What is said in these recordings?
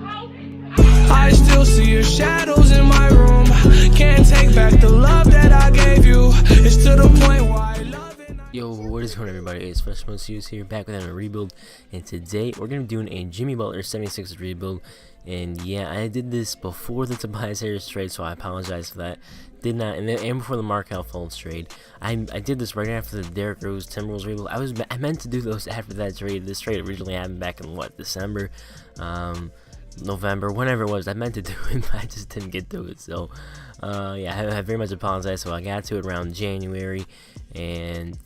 I still see your shadows in my room. Can't take back the love that I gave you. It's to the point why I love it. Yo, what is going on, everybody? It's FreshMode Studios here, back with another rebuild, and today we're going to be doing a Jimmy Butler 76 rebuild. And yeah, I did this before the Tobias Harris trade, so I apologize for that. Did not, and before the Markel Fultz trade. I did this right after the Derrick Rose Timberwolves rebuild. I meant to do those after that trade. This trade originally happened back in December, November, whenever it was. I meant to do it, but I just didn't get to it. So yeah, I very much apologize. So I got to it around January, and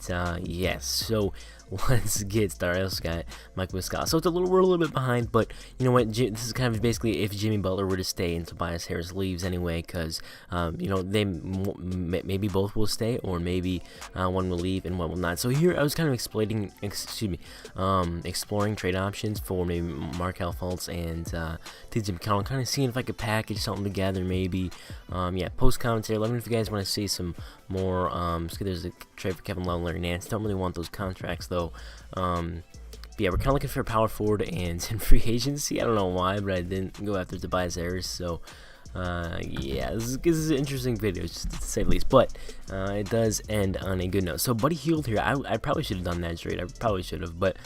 yes, so let's get started. I also got Mike Mascots. So we're a little bit behind, but you know what? This is kind of basically if Jimmy Butler were to stay and Tobias Harris leaves anyway, because you know, they maybe both will stay, or maybe one will leave and one will not. So here I was kind of exploring trade options for maybe Markel Fultz and TJ McConnell, kind of seeing if I could package something together. Maybe yeah, post commentary. Let me know if you guys want to see some more. There's a trade for Kevin Love and Larry Nance. Don't really want those contracts though. But yeah, we're kind of looking for a power forward and in free agency. I don't know why, but I didn't go after Tobias Harris. So yeah, this is an interesting video, just to say the least. But it does end on a good note. So Buddy Hield here, I probably should have done that trade. I probably should have, but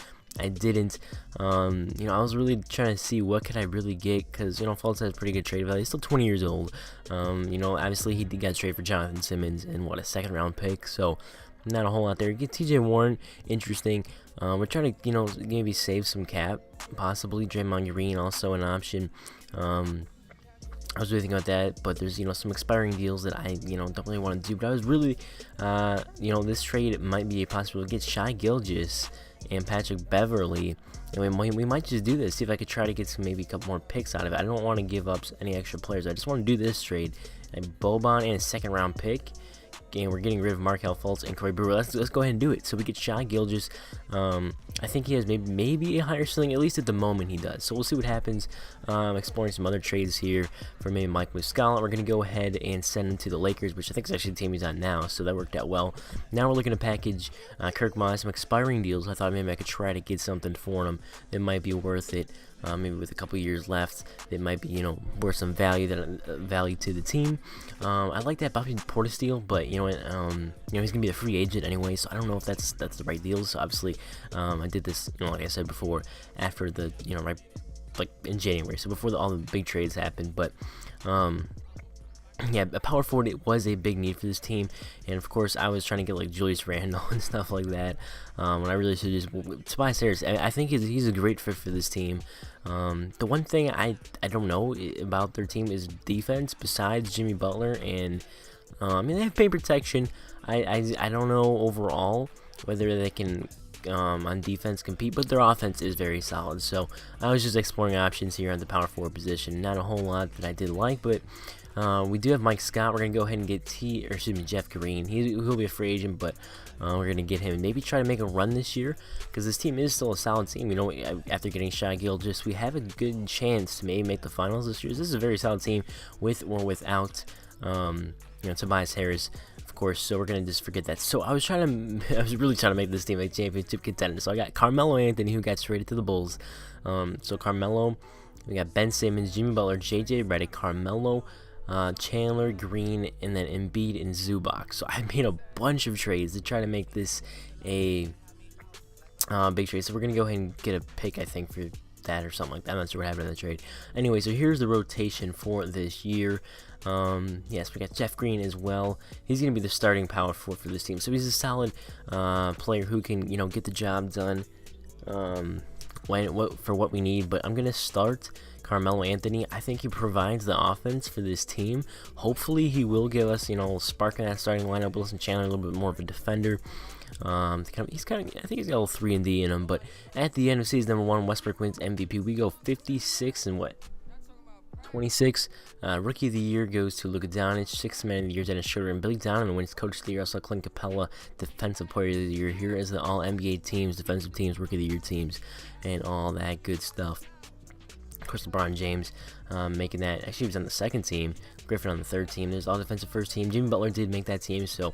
I didn't. You know, I was really trying to see what could I really get, because you know, Fultz has pretty good trade value. He's still 20 years old. You know, obviously he got traded for Jonathan Simmons and what, a second round pick. So not a whole lot there. Get TJ Warren, interesting. We're trying to, you know, maybe save some cap, possibly. Draymond Green also an option. I was really thinking about that, but there's, you know, some expiring deals that I, you know, don't really want to do. But I was really, you know, this trade might be a possibility. Get Shai Gilgeous and Patrick Beverly, and we might just do this. See if I could try to get some, maybe a couple more picks out of it. I don't want to give up any extra players. I just want to do this trade. A Boban and a second round pick. And we're getting rid of Markel Fultz and Corey Brewer. Let's go ahead and do it. So we get Shai Gilgeous. I think he has maybe a higher ceiling, at least at the moment he does. So we'll see what happens. Exploring some other trades here for maybe Mike Muscala. We're going to go ahead and send him to the Lakers, which I think is actually the team he's on now, so that worked out well. Now we're looking to package Kirk Miles, some expiring deals. I thought maybe I could try to get something for him that might be worth it. Maybe with a couple years left, it might be, you know, worth some value to the team. I like that Bobby Portis deal, but you know what, you know, he's gonna be a free agent anyway, so I don't know if that's the right deal. So obviously, I did this, you know, like I said before, after the, you know, right, like in January, so before all the big trades happened. But yeah, a power forward, it was a big need for this team, and of course I was trying to get like Julius Randle and stuff like that, when I really should just Tobias Harris. I think he's a great fit for this team. The one thing I don't know about their team is defense, besides Jimmy Butler, and I mean, they have paint protection. I don't know overall whether they can on defense compete, but their offense is very solid. So I was just exploring options here at the power forward position. Not a whole lot that I did like, but we do have Mike Scott. We're gonna go ahead and get Jeff Green. He'll be a free agent, but we're gonna get him and maybe try to make a run this year, because this team is still a solid team. You know, after getting Shai Gilgeous, we have a good chance to maybe make the finals this year. This is a very solid team with or without you know, Tobias Harris, of course. So we're gonna just forget that. So I was really trying to make this team a championship contender. So I got Carmelo Anthony, who got traded to the Bulls. So Carmelo, we got Ben Simmons, Jimmy Butler, JJ Redick, Carmelo, Chandler, Green, and then Embiid and Zubac. So I made a bunch of trades to try to make this a big trade. So we're gonna go ahead and get a pick, I think, for that or something like that. I'm not sure what happened in the trade. Anyway, so here's the rotation for this year. Yes, we got Jeff Green as well. He's gonna be the starting power forward for this team. So he's a solid player who can, you know, get the job done for what we need. But I'm gonna start Carmelo Anthony. I think he provides the offense for this team. Hopefully he will give us, you know, spark in that starting lineup. Wilson Chandler, a little bit more of a defender. I think he's got a little 3-and-D in him. But at the end of season number 1, Westbrook wins MVP. We go 56 and what? 26. Rookie of the Year goes to Luka Doncic. 6th Man of the Year, Dennis Schroeder. And Billy Donovan wins Coach of the Year. Also, Clint Capella, Defensive Player of the Year. Here is the All-NBA teams, Defensive teams, Rookie of the Year teams, and all that good stuff. Of course, LeBron James making that. Actually, he was on the second team. Griffin on the third team. There's all defensive first team. Jimmy Butler did make that team, so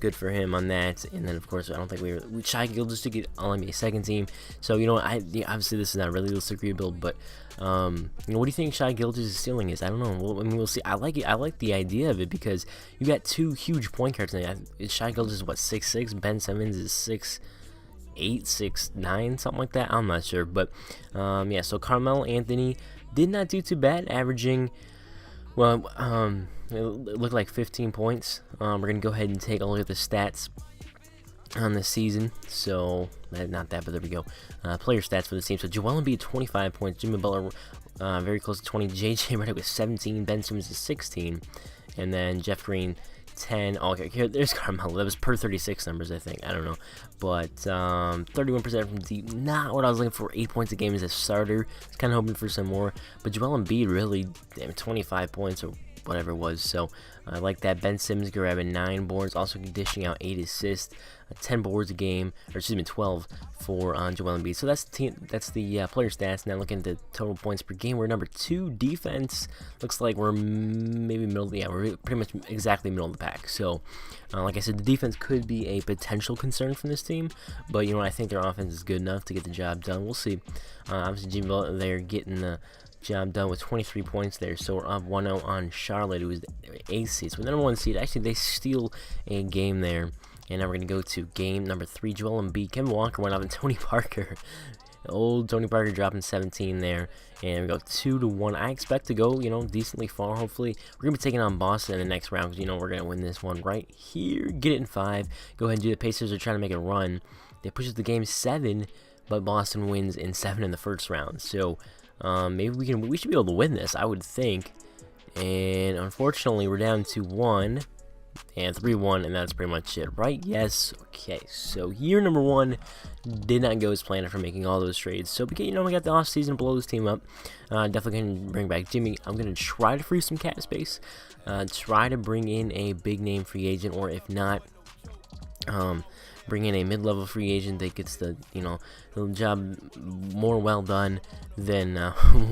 good for him on that. And then of course I don't think we Shai Gilgeous to get all NBA second team. So obviously this is not a realistic rebuild, but what do you think Shai Gilgeous' ceiling is? I don't know. Well, I mean, we'll see. I like it. I like the idea of it because you got two huge point guards now. Shai Gilgeous is what, 6'6"? Ben Simmons is 6'8", 6'9", something like that. I'm not sure, but yeah. So Carmelo Anthony did not do too bad, averaging, well, it looked like 15 points. We're gonna go ahead and take a look at the stats on the season. So not that, but there we go. Player stats for the team. So Joel Embiid 25 points, Jimmy Butler very close to 20, JJ Redick with 17, Ben Simmons is 16, and then Jeff Green 10. Oh, okay, here, there's Carmelo. That was per 36 numbers, I think. I don't know, but 31% from deep. Not what I was looking for. 8 points a game as a starter. I was kind of hoping for some more, but Joel Embiid really, 25 points or whatever it was. So I like that. Ben Simmons grabbing 9 boards, also dishing out 8 assists, 10 boards a game, or excuse me, 12 for Joel Embiid. So that's the player stats. Now looking at the total points per game, we're number 2. Defense looks like we're maybe middle. Yeah, we're pretty much exactly middle of the pack. So like I said, the defense could be a potential concern from this team, but I think their offense is good enough to get the job done. We'll see. Obviously, Jimmy Butler there getting the job done with 23 points there. So we're up 1-0 on Charlotte, who is the 8th seed. So we're the number 1 seed. Actually, they steal a game there. And now we're going to go to game number 3. Joel Embiid, Kevin Walker went off, and Tony Parker. Old Tony Parker dropping 17 there. And we go 2-1. I expect to go, decently far, hopefully. We're going to be taking on Boston in the next round because, we're going to win this one right here. Get it in 5. Go ahead and do the Pacers are trying to make a run. They push the game 7, but Boston wins in 7 in the first round. So maybe we should be able to win this, I would think. And unfortunately, we're down to 1 and 3-1, and that's pretty much it, right? Yes. Okay, so year number 1 did not go as planned after making all those trades. So we got the off season to blow this team up. Definitely gonna bring back Jimmy. I'm gonna try to free some cap space. Try to bring in a big name free agent, or if not, bring in a mid-level free agent that gets the job more well done than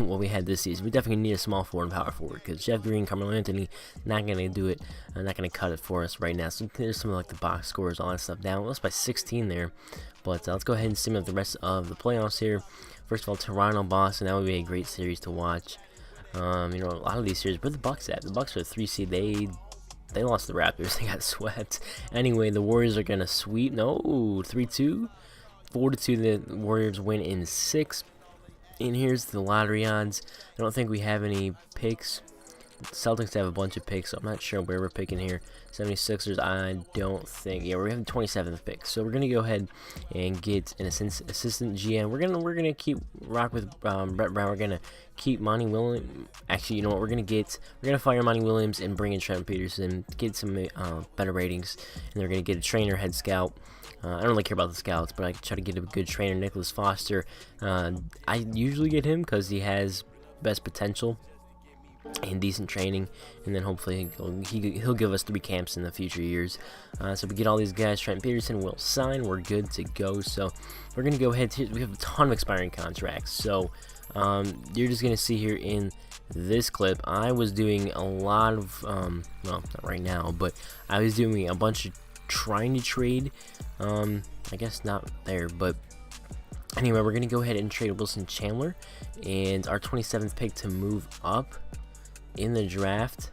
what we had this season. We definitely need a small forward and power forward because Jeff Green, Carmelo Anthony, not going to do it. Not going to cut it for us right now. So there's some like the box scores, all that stuff down. Let's by 16 there. But let's go ahead and simulate the rest of the playoffs here. First of all, Toronto, Boston. That would be a great series to watch. A lot of these series. Where the Bucks at? The Bucks are 3 seed. They lost the Raptors. They got swept. Anyway, the Warriors are going to sweep. No, 3-2. 4-2. The Warriors win in 6. And here's the lottery odds. I don't think we have any picks. Celtics have a bunch of picks, so I'm not sure where we're picking here. 76ers, I don't think. Yeah, we're having 27th pick. So we're going to go ahead and get an assistant GM. We're gonna keep rock with Brett Brown. We're going to keep Monty Williams. Actually, you know what? We're going to fire Monty Williams and bring in Trent Peterson, get some better ratings. And they're going to get a trainer, head scout. I don't really care about the scouts, but I try to get a good trainer, Nicholas Foster. I usually get him because he has best potential and decent training, and then hopefully he'll give us 3 camps in the future years. So we get all these guys. Trent Peterson will sign. We're good to go. So we're gonna go ahead. We have a ton of expiring contracts. So you're just gonna see here in this clip, I was doing a lot of well, not right now, but I was doing a bunch of trying to trade. I guess not there, but anyway, we're gonna go ahead and trade Wilson Chandler and our 27th pick to move up in the draft,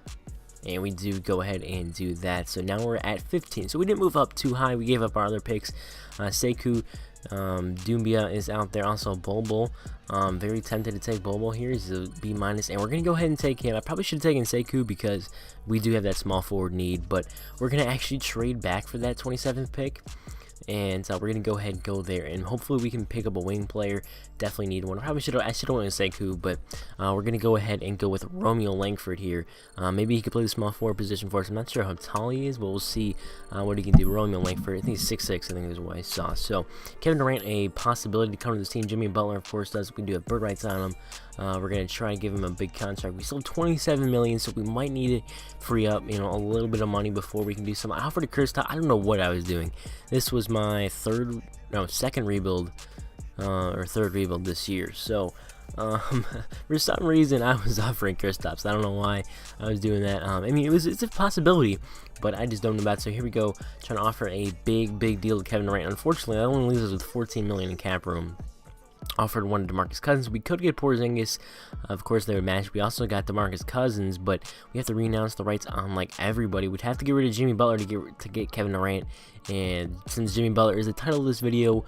and we do go ahead and do that. So now we're at 15, so we didn't move up too high. We gave up our other picks. Sekou Doumbia is out there, also Bobo. Very tempted to take Bobo here. He's a B-, and we're gonna go ahead and take him. I probably should have taken Sekou because we do have that small forward need, but we're gonna actually trade back for that 27th pick. And we're gonna go ahead and go there, and hopefully we can pick up a wing player. Definitely need one. I should have went with Sekou, but we're gonna go ahead and go with Romeo Langford here. Maybe he could play the small forward position for us. I'm not sure how tall he is, but we'll see what he can do. Romeo Langford, I think he's 6'6". I think is what I saw. So Kevin Durant, a possibility to come to this team. Jimmy Butler, of course, does. We do have bird rights on him. We're gonna try and give him a big contract. We sold 27 million, so we might need to free up, a little bit of money before we can do something. I offered a Chris. I don't know what I was doing. This was my second rebuild, or third rebuild this year. So For some reason I was offering Kristaps. I don't know why I was doing that. I mean, it's a possibility, but I just don't know about it. So here we go, trying to offer a big deal to Kevin Durant. Unfortunately, that only leaves us with 14 million in cap room. Offered one to DeMarcus Cousins. We could get Porzingis. Of course, they would match. We also got DeMarcus Cousins, but we have to renounce the rights on like everybody. We'd have to get rid of Jimmy Butler to get Kevin Durant. And since Jimmy Butler is the title of this video,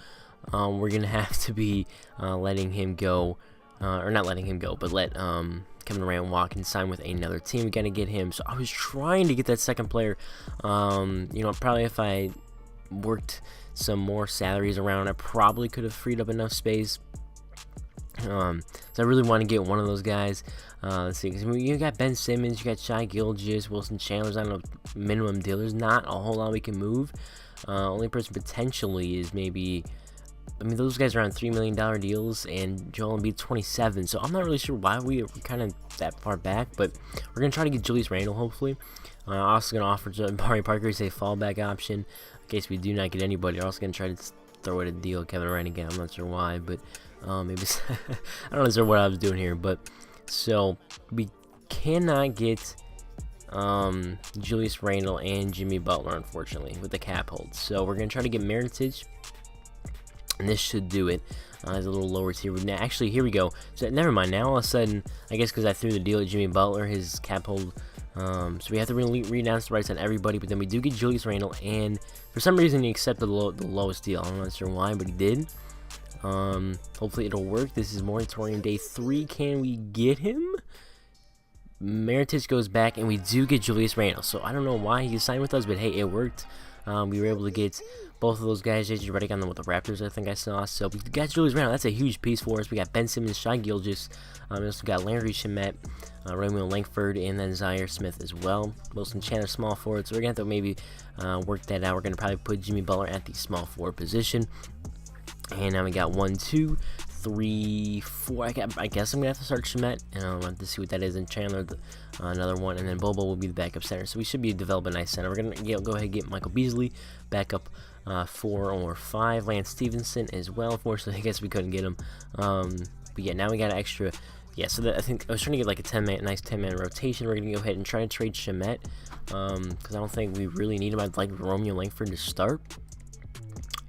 we're gonna have to be letting him go, or not letting him go, but let Kevin Durant walk and sign with another team. We gotta get him. So I was trying to get that second player. You know, probably if I worked some more salaries around, I probably could have freed up enough space. So I really want to get one of those guys. Let's see, because you got Ben Simmons, you got Shai Gilgeous, Wilson Chandler's on a minimum deal. There's not a whole lot we can move. Only person potentially is maybe, I mean, those guys are on $3 million deals, and Joel Embiid 27. So I'm not really sure why we're kind of that far back, but we're gonna try to get Julius Randle hopefully. Also gonna offer Jabari Parker as a fallback option in case we do not get anybody. We're also gonna try to throw it a deal with Kevin Durant again. I'm not sure why, but maybe I don't know what I was doing here. But so we cannot get Julius Randle and Jimmy Butler, unfortunately, with the cap hold. So we're gonna try to get Meritage, and this should do it. It's a little lower tier. Now, actually, here we go. So never mind. Now all of a sudden, I guess because I threw the deal at Jimmy Butler, his cap hold. So we have to renounce the rights on everybody, but then we do get Julius Randle, and for some reason he accepted the lowest deal. I'm not sure why, but he did. Hopefully it'll work. This is moratorium day 3. Can we get him? Meritage goes back, and we do get Julius Randle. So I don't know why he signed with us, but hey, it worked. We were able to get both of those guys. JJ Redick on them with the Raptors, I think I saw. So we got Julius Randle. That's a huge piece for us. We got Ben Simmons, Shai Gilgeous. We also got Landry Shamet, Romeo Langford, and then Zaire Smith as well. Wilson Chandler, small forward. So we're going to have to maybe work that out. We're going to probably put Jimmy Butler at the small forward position. And now we got 1, 2, 3, 4. I guess I'm going to have to start Shamet. I'll have to see what that is. And Chandler, another one. And then Bobo will be the backup center. So we should be developing a nice center. We're going to go ahead and get Michael Beasley backup 4 or 5. Lance Stevenson as well. Unfortunately, I guess we couldn't get him. But yeah, now we got an extra. Yeah, so I think I was trying to get like a nice 10-man rotation. We're going to go ahead and try to trade Shamet. Because I don't think we really need him. I'd like Romeo Langford to start.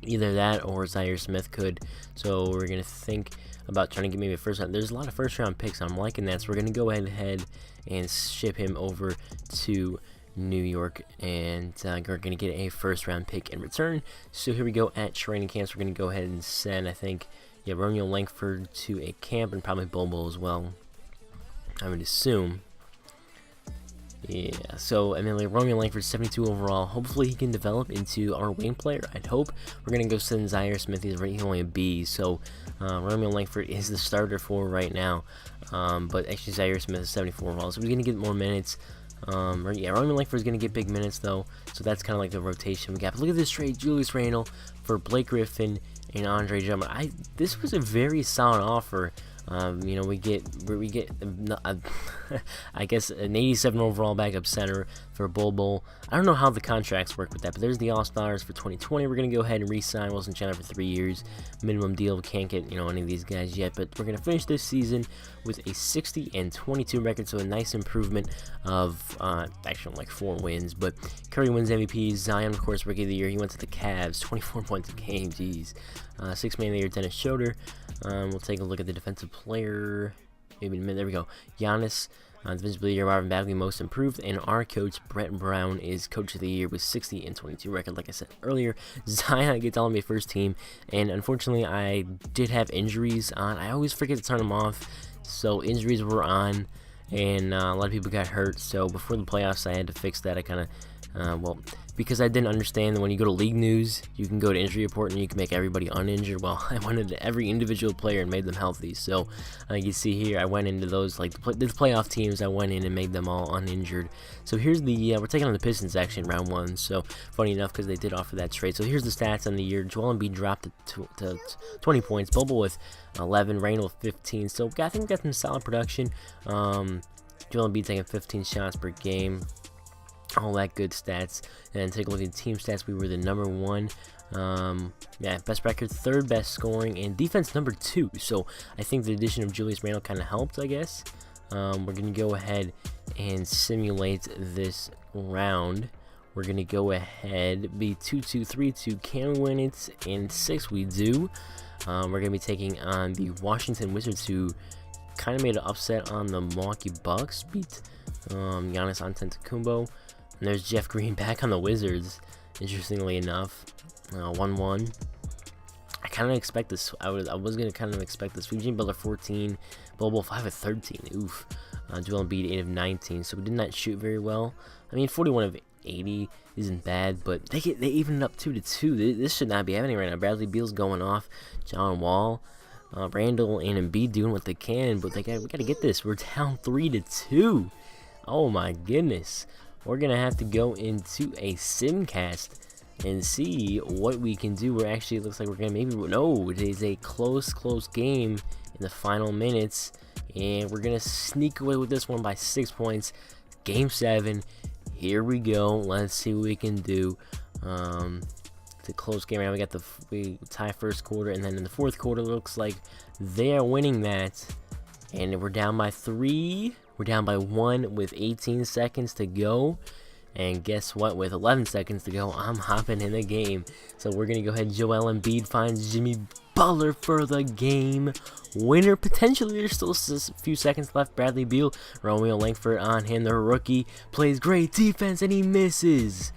Either that or Zaire Smith could. So we're going to think about trying to get maybe a first round. There's a lot of first round picks. I'm liking that. So we're going to go ahead and ship him over to New York. And we're going to get a first round pick in return. So here we go at training camps. We're going to go ahead and send, I think, yeah, Romeo Langford to a camp, and probably Bobo as well, I would assume. Yeah, so, and then like Romeo Langford, 72 overall. Hopefully he can develop into our wing player, I'd hope. We're going to go send Zaire Smith. He's only a B, so Romeo Langford is the starter for right now. But actually Zaire Smith is 74 overall, so we're going to get more minutes. Yeah, Romeo Langford is going to get big minutes, though, so that's kind of like the rotation we got. But look at this trade, Julius Randle for Blake Griffin and Andre Drummond. This was a very solid offer. You know, we get I guess an 87 overall backup center for Bol. I don't know how the contracts work with that, but there's the All-Stars for 2020. We're going to go ahead and re-sign Wilson Chandler for 3 years. Minimum deal. We can't get, you know, any of these guys yet, but we're going to finish this season with a 60-22 record, so a nice improvement of actually like 4 wins. But Curry wins MVP. Zion, of course, Rookie of the Year. He went to the Cavs, 24 points a game. Jeez. 6 Man of the Year, Dennis Schroeder. We'll take a look at the defensive player. Maybe in a minute. There we go. Giannis, defensive player of the year, Marvin Bagley, most improved, and our coach Brett Brown is coach of the year with 60-22 record. Like I said earlier, Zion gets all NBA first team, and unfortunately, I did have injuries on. I always forget to turn them off, so injuries were on, and a lot of people got hurt. So before the playoffs, I had to fix that. I kind of well, because I didn't understand that when you go to league news, you can go to injury report and you can make everybody uninjured. Well, I went into every individual player and made them healthy. So you see here, I went into those, like the playoff teams, I went in and made them all uninjured. So here's the, we're taking on the Pistons actually in round 1. So funny enough, because they did offer that trade. So here's the stats on the year. Joel Embiid dropped to 20 points. Bobo with 11, Randle 15. So I think we got some solid production. Joel Embiid taking 15 shots per game. All that good stats. And take a look at team stats. We were the number 1 Yeah, best record, third best scoring, and defense number 2. So I think the addition of Julius Randle kind of helped, I guess. We're going to go ahead and simulate this round. We're going to go ahead, be 2-2, 3-2, can we win it? And 6 we do. We're going to be taking on the Washington Wizards, who kind of made an upset on the Milwaukee Bucks, beat Giannis Antetokounmpo. And there's Jeff Green back on the Wizards, interestingly enough. 1-1. I kind of expect this. I was gonna kind of expect this. Jimmy Butler 14, Bobo 5 of 13. Oof. Joel Embiid 8 of 19. So we did not shoot very well. I mean, 41 of 80 isn't bad, but they even up 2-2. This should not be happening right now. Bradley Beal's going off. John Wall, Randall, and Embiid doing what they can, but we gotta get this. We're down 3-2. Oh my goodness. We're gonna have to go into a simcast and see what we can do. We're actually, it looks like we're gonna no, it is a close game in the final minutes, and we're gonna sneak away with this one by 6 points. Game 7, here we go. Let's see what we can do. It's a close game. Right now we tie first quarter, and then in the fourth quarter, looks like they are winning that, and we're down by 3. We're down by 1 with 18 seconds to go. And guess what? With 11 seconds to go, I'm hopping in the game. So we're going to go ahead. Joel Embiid finds Jimmy Butler for the game winner. Potentially, there's still a few seconds left. Bradley Beal, Romeo Langford on him. The rookie plays great defense, and he misses.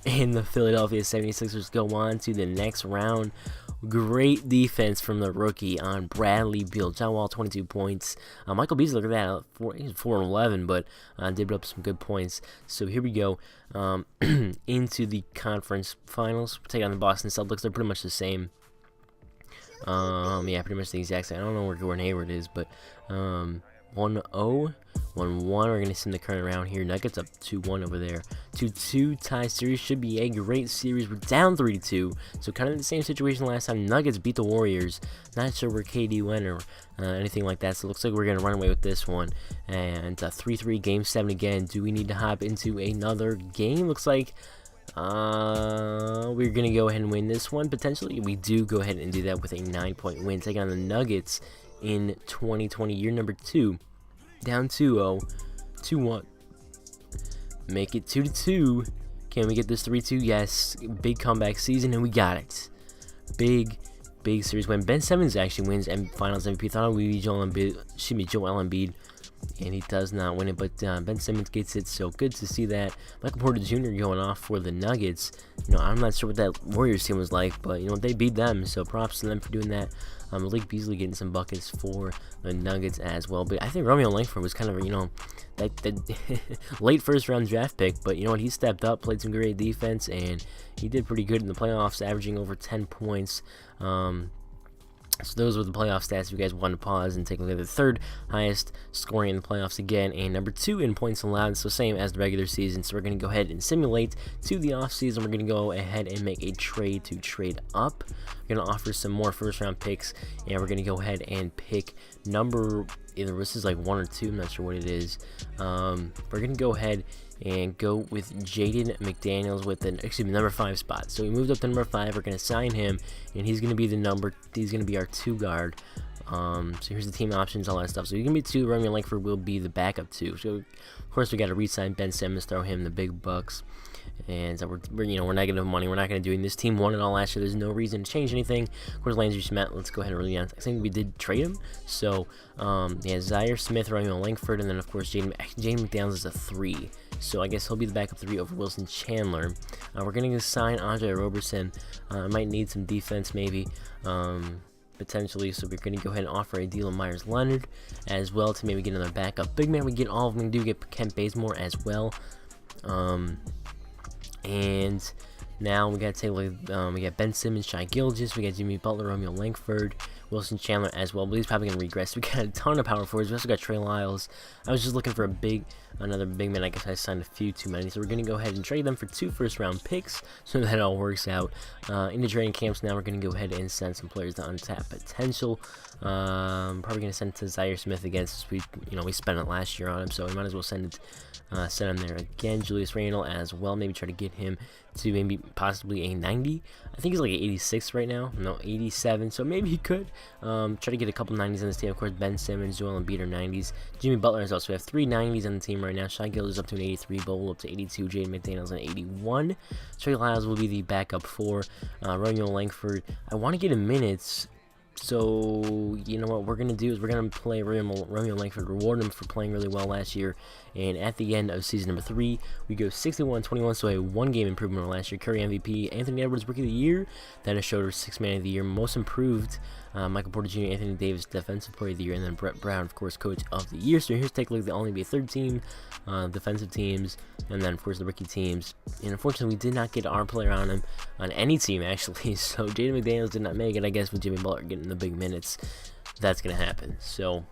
And the Philadelphia 76ers go on to the next round. Great defense from the rookie on Bradley Beal. John Wall, 22 points. Michael Beasley, look at that. He's 4-11, but did up some good points. So here we go into the conference finals. We're taking on the Boston Celtics. They're pretty much the same. Yeah, pretty much the exact same. I don't know where Gordon Hayward is, but 1-0, 1-1. We're going to send the current round here. Nuggets up 2-1 over there. 2-2 tie series. Should be a great series. We're down 3-2. So kind of the same situation last time. Nuggets beat the Warriors. Not sure where KD went or anything like that. So it looks like we're going to run away with this one. And 3-3 game 7 again. Do we need to hop into another game? Looks like we're going to go ahead and win this one. Potentially, we do go ahead and do that with a 9-point win. Take on the Nuggets in 2020, year number 2. Down 2-0, 2-1. Make it 2-2. Can we get this 3-2? Yes. Big comeback season, and we got it. Big series win. Ben Simmons actually wins Finals MVP. Thought it would be Joel Embiid, and he does not win it. But Ben Simmons gets it, so good to see that. Michael Porter Jr. going off for the Nuggets. I'm not sure what that Warriors team was like, but they beat them, so props to them for doing that. Malik Beasley getting some buckets for the Nuggets as well. But I think Romeo Langford was kind of that late first round draft pick, but he stepped up, played some great defense, and he did pretty good in the playoffs, averaging over 10 points. So those were the playoff stats. If you guys want to pause and take a look at the third highest scoring in the playoffs again, and number 2 in points allowed, so same as the regular season. So we're going to go ahead and simulate to the offseason. We're going to go ahead and make a trade to trade up. We're going to offer some more first round picks, and we're going to go ahead and pick number, either this is like 1 or 2, I'm not sure what it is. We're going to go ahead and go with Jaden McDaniels with number 5 spot. So we moved up to number 5. We're going to sign him, and he's going to be he's going to be our 2 guard. So here's the team options, all that stuff. So he's going to be 2. Romeo Langford will be the backup 2. So of course we got to re-sign Ben Simmons, throw him the big bucks. And so we're negative money. We're not going to do it. This team won it all last year. There's no reason to change anything. Of course, Landry Smith. Let's go ahead and really. I think we did trade him. So Zaire Smith, Romeo Langford, and then of course Jaden McDaniels is a 3. So I guess he'll be the backup 3 over Wilson Chandler. We're going to sign Andre Roberson. Might need some defense maybe. Potentially, so we're going to go ahead and offer a deal of Myers Leonard as well to maybe get another backup big man. We get all of them. We do get Kent Bazemore as well. And now we got to take a look. We got Ben Simmons, Shai Gilgeous, we got Jimmy Butler, Romeo Langford, Wilson Chandler as well, but he's probably going to regress. We got a ton of power forwards. We also got Trey Lyles. I was just looking for another big man. I guess I signed a few too many, so we're going to go ahead and trade them for 2 first-round picks, so that all works out. Into training camps now, we're going to go ahead and send some players to untapped potential. Probably going to send it to Zaire Smith again, since we spent it last year on him, so we might as well send him there again. Julius Randle as well. Maybe try to get him to maybe possibly a 90. I think he's like 86 right now. No, 87. So maybe he could try to get a couple 90s on this team. Of course, Ben Simmons, Joel Embiid are 90s. Jimmy Butler is also. We have 3 90s on the team right now. Shai Gilgeous up to an 83. Bowl up to 82. Jaden McDaniels an 81. Trey Lyles will be the backup for Romeo Langford. I want to get him minutes. So, you know what we're going to do is we're going to play Romeo Langford, reward him for playing really well last year. And at the end of season number 3, we go 61-21, so a 1-game improvement over last year. Curry MVP, Anthony Edwards Rookie of the Year, Dennis Schroeder 6th Man of the Year, Most Improved, Michael Porter Jr., Anthony Davis Defensive Player of the Year, and then Brett Brown, of course, Coach of the Year. So here's take a look at the only be a 3rd team, defensive teams, and then, of course, the rookie teams. And unfortunately, we did not get our player on him on any team, actually. So Jaden McDaniels did not make it, I guess, with Jimmy Butler getting the big minutes. That's going to happen. So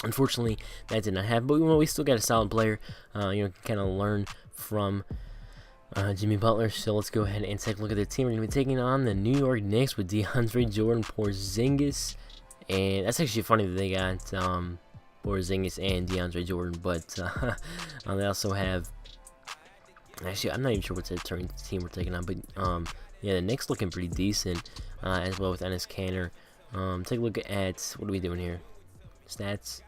unfortunately, that did not happen, but we still got a solid player. Kind of learn from Jimmy Butler. So let's go ahead and take a look at their team. We're going to be taking on the New York Knicks with DeAndre Jordan, Porzingis, and that's actually funny that they got Porzingis and DeAndre Jordan, but they also have. Actually, I'm not even sure what team we're taking on, but yeah, the Knicks looking pretty decent as well with Enes Kanter. Take a look at what are we doing here? Stats.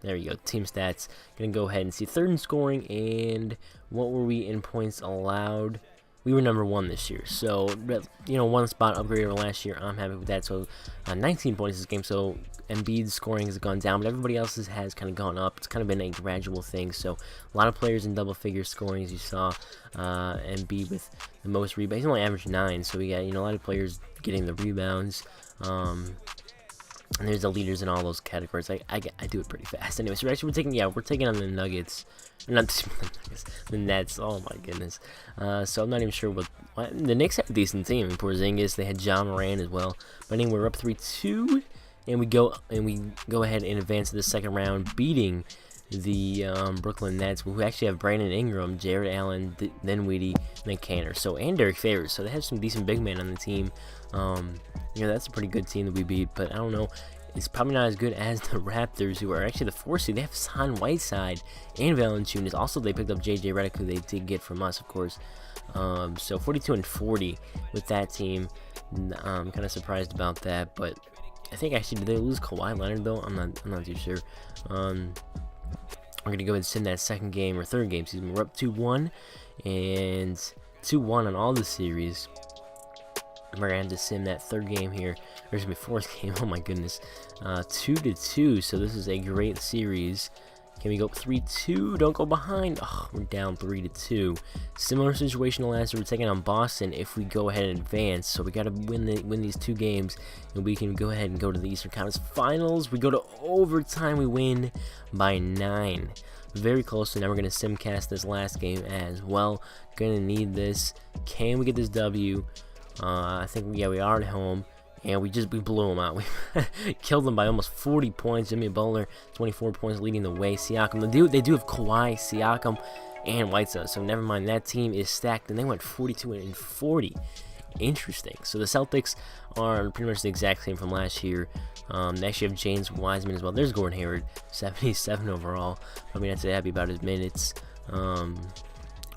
There we go, team stats. Gonna go ahead and see 3rd in scoring, and what were we in points allowed? We were number 1 this year, so 1 spot upgrade over last year. I'm happy with that. So 19 points this game. So Embiid's scoring has gone down, but everybody else's has kind of gone up. It's kind of been a gradual thing. So a lot of players in double-figure scoring, as you saw. Embiid with the most rebounds. He's only averaged 9, so we got a lot of players getting the rebounds. And there's the leaders in all those categories. I do it pretty fast. Anyway, so we're taking on the Nuggets. Not the Nets. Oh my goodness. So I'm not even sure what the Knicks had a decent team. Porzingis, they had John Moran as well. But anyway, we're up 3-2, and we go ahead and advance to the 2nd round, beating the Brooklyn Nets, who actually have Brandon Ingram, Jared Allen, Dinwiddie, and then Kanter. So and Derek Favors. So they have some decent big men on the team. That's a pretty good team that we beat, but I don't know. It's probably not as good as the Raptors, who are actually the 4th seed. They have Hassan Whiteside and Valanciunas. Also, they picked up JJ Redick, who they did get from us, of course. So 42-40 with that team. I'm kind of surprised about that, but I think actually did they lose Kawhi Leonard though? I'm not too sure. We're gonna go ahead and send that 2nd game or 3rd game season. We're up 2-1 and 2-1 on all the series. We're going to have to sim that 3rd game here. There's going to be 4th game. Oh my goodness. 2-2. So this is a great series. Can we go 3-2? Don't go behind. Oh, we're down 3-2. Similar situation to last year. We're taking on Boston if we go ahead and advance. So we got to win these 2 games, and we can go ahead and go to the Eastern Conference Finals. We go to overtime. We win by 9. Very close. So now we're going to simcast this last game as well. Going to need this. Can we get this W? I think we are at home, and we blew them out. We killed them by almost 40 points. Jimmy Butler 24 points leading the way. Siakam, they do have Kawhi, Siakam, and Whiteside, so never mind. That team is stacked, and they went 42-40. Interesting. So the Celtics are pretty much the exact same from last year. They actually have James Wiseman as well. There's Gordon Hayward, 77 overall. Probably not so happy about his minutes.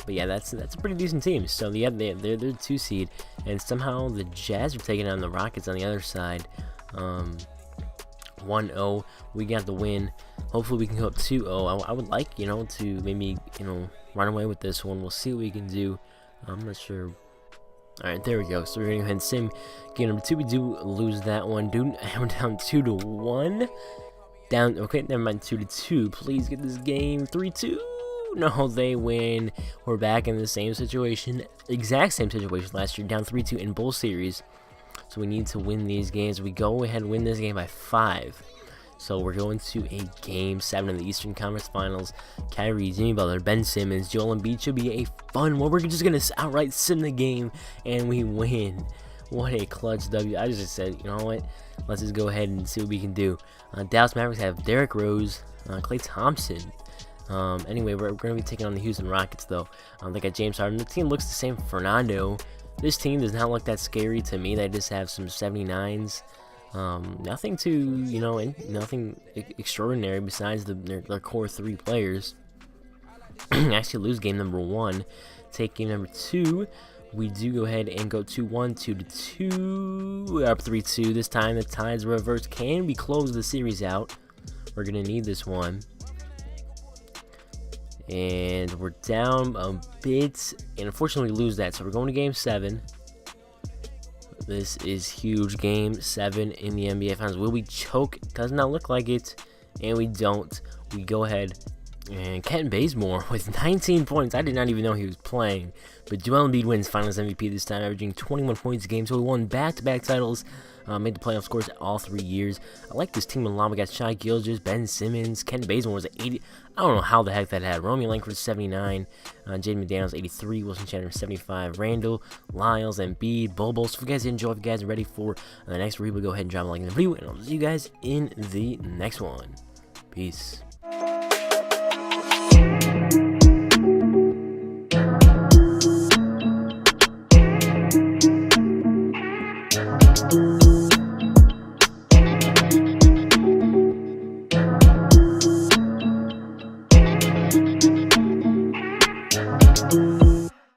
But yeah, that's a pretty decent team. So yeah, they're 2 seed, and somehow the Jazz are taking on the Rockets on the other side. 1-0. We got the win. Hopefully we can go up 2-0. I would like to maybe run away with this one. We'll see what we can do. I'm not sure. All right, there we go. So we're gonna go ahead and sim game number 2. We do lose that one, dude. We're down 2-1. Down. Okay, never mind. 2-2. Please get this game 3-2. No, they win. We're back in the same situation, exact same situation last year, down 3-2 in both series. So we need to win these games. We go ahead and win this game by 5. So we're going to a Game 7 in the Eastern Conference Finals. Kyrie, Jimmy Butler, Ben Simmons, Joel Embiid. Should be a fun one. We're just going to outright sim the game, and we win. What a clutch W. I just said, you know what? Let's just go ahead and see what we can do. Dallas Mavericks have Derrick Rose, Klay Thompson. Anyway, we're going to be taking on the Houston Rockets, though. They got James Harden. The team looks the same. Fernando. This team does not look that scary to me. They just have some 79s. Nothing too, nothing extraordinary besides their core 3 players. Actually lose game number 1. Take game number 2. We do go ahead and go 2-1, 2-2. We're up 3-2. This time the tides reverse. Can we close the series out? We're going to need this one. And we're down a bit. And unfortunately we lose that. So we're going to game 7. This is huge. Game 7 in the NBA Finals. Will we choke? Does not look like it. And we don't. We go ahead. And Kent Bazemore with 19 points. I did not even know he was playing. But Joel Embiid wins Finals MVP this time, averaging 21 points a game. So we won back-to-back titles. Made the playoff scores all 3 years. I like this team a lot. We got Shai Gilgeous, Ben Simmons. Kent Bazemore was at 80. I don't know how the heck that had. Romeo Langford 79. Jaden McDaniels 83. Wilson Chandler 75. Randall, Lyles, Embiid, Bobo. So if you guys enjoy, if you guys are ready for the next review, go ahead and drop a like in the video. And I'll see you guys in the next one. Peace.